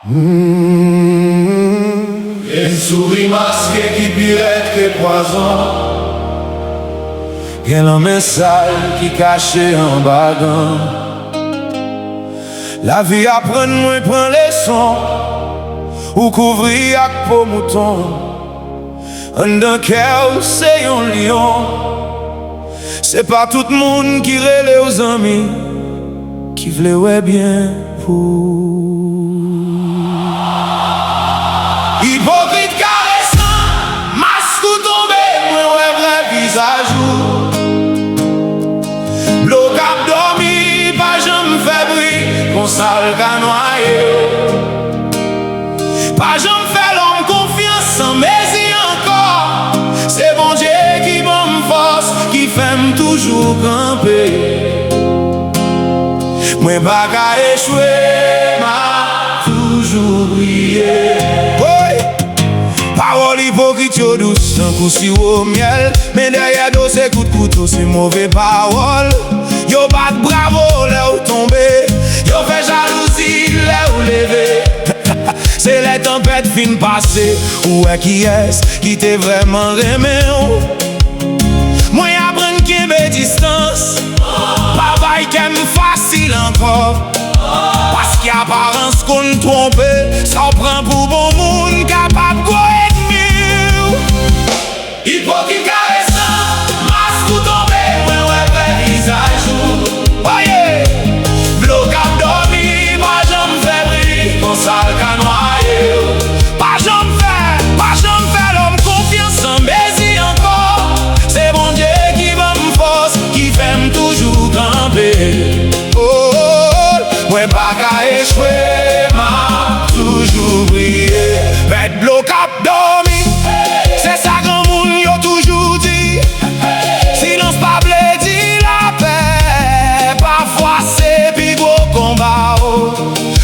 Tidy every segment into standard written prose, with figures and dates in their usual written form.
Une souris masquée qui pirate que poison. Gen un message qui caché en bagan. La vie apprend moi prend leçon. Ou couvrir avec peau mouton. En d'un cœur c'est un lion. C'est pas tout le monde qui relève aux amis qui vle ouais bien pour. Hypocrite caressant, masque ou tombé, moi ouais vrai visage ou. Bloc abdomi, pas j'aime fébrile, qu'on sale qu'à noyer. Pas j'aime fait l'homme confiance, mais y encore. C'est bon Dieu qui m'en force, qui fait toujours camper. Moi pas qu'à échouer, m'a toujours brillé. Parole hypocrite yo douce, un coup si au miel. Mais derrière dos c'est coup de couteau, c'est mauvais parole. Yo bat bravo, là où tomber. Yo fait jalousie, là où lever. C'est les tempêtes fin passées. Où est qui est-ce qui t'est vraiment aimé? Moi apprendre qu'il y a distance. Bye qui est facile encore. Parce qu'il y a apparence qu'on trompe. Ça prend pour bon monde capable de hypocrite caressant, masque ou tombé, moi ouais vrai visage ou. Voyez, bloc abdomi, pas j'aime fébrile, qu'on sale qu'à noyer. Pas j'aime fait l'homme confiance en baisi encore. C'est mon Dieu qui va me force, qui fait me toujours camper. Oh, moi pas qu'à échouer, m'a toujours brillé. Faites bloc abdomi, c'est ça. Toujours dit, silence pas blé dit la paix. Parfois c'est plus gros combat.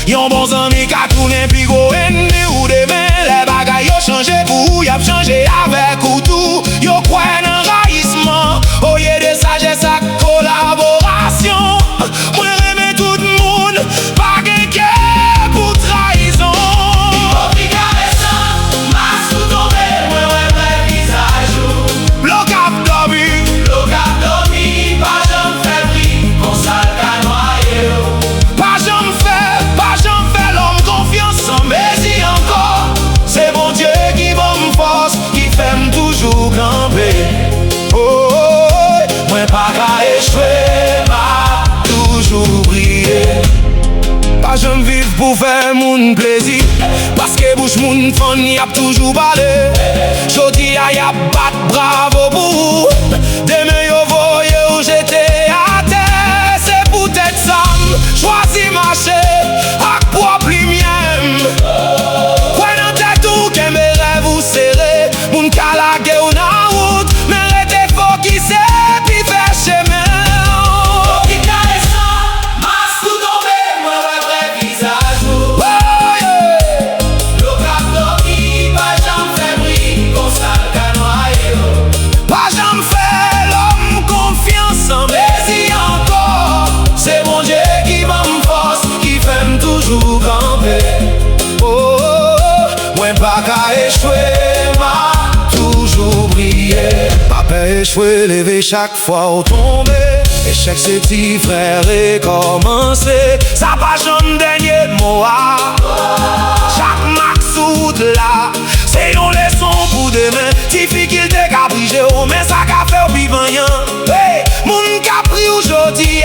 Yon bon ami qui a tourné plus gros ennemi ou demain. Les bagailles ont changé pour y a changé avec ou tout. Yon croit en envahissement. Au lieu de sagesse à collaboration. Moi remets tout le monde, pas quelqu'un pour trahison. Hypocrite caressant, masque ou tombé, moi ouais vrai visage. Bloc abdomi, pas j'aime fébrile, qu'on sale qu'à noyer. Pas j'aime fait l'homme confiance en mais y encore. C'est mon Dieu qui va me force, qui fait me toujours camper. Oh, moi pas qu'à échouer, m'a toujours brillé. Pas j'aime vivre pour faire mon plaisir. Parce que bouche moun fun y a toujours balé. Jodi a y a bat bravo pour. Demain yo voye où j'étais à terre. C'est peut-être ça choisi marcher ak propre lumière. Kwen en tête ou que mes rêves vous serrez. Moun kalage ou na route. Mais rete faux qui c'est pi fait chemin. Pas qu'à échouer, m'a toujours brillé. Pas échouer, lever chaque fois au tomber. Échec c'est petit frère et commencer. Ça pas jamais dernier mot. Chaque max ou de là, c'est une leçon pour demain. Difficulté qu'a brigé, mais ça qu'a fait au vivant. Hey, moun qu'a pris aujourd'hui,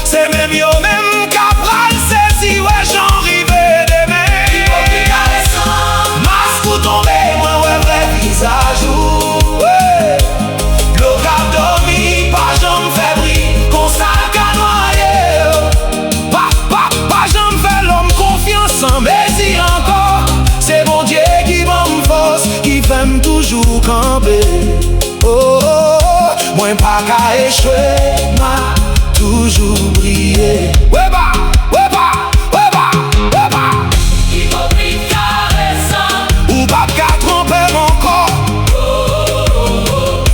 c'est même yo même qu'a pral saisi, ouais j'en rive demain. Tombé, moi ouais vrai visage ou ouais. Bloc abdomi, pas j'aime fébrile, qu'on sale qu'à noyer. Pas j'aime fait l'homme confiance en baisi encore. C'est bon Dieu qui m'en force, qui fait me toujours camper. Oh, moi pas qu'à échouer, m'a toujours brillé. Ouais bah, ouais bah, ouais bah, ouais bah. Hypocrite caressant. Ou pas qu'à tromper mon corps.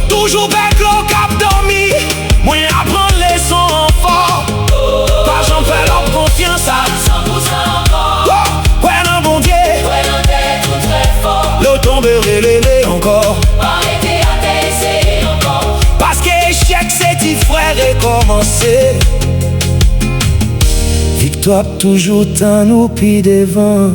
Toujours bête l'eau cap dormi. Moi apprendre les sons fort. Pas j'en fais leur confiance à 100% encore. Ouais, non, bon tomber relélé encore. Arrêtez à essayer encore. Parce qu'échec c'est dit frère et commencer. Victoire toujours tant nous pis devant.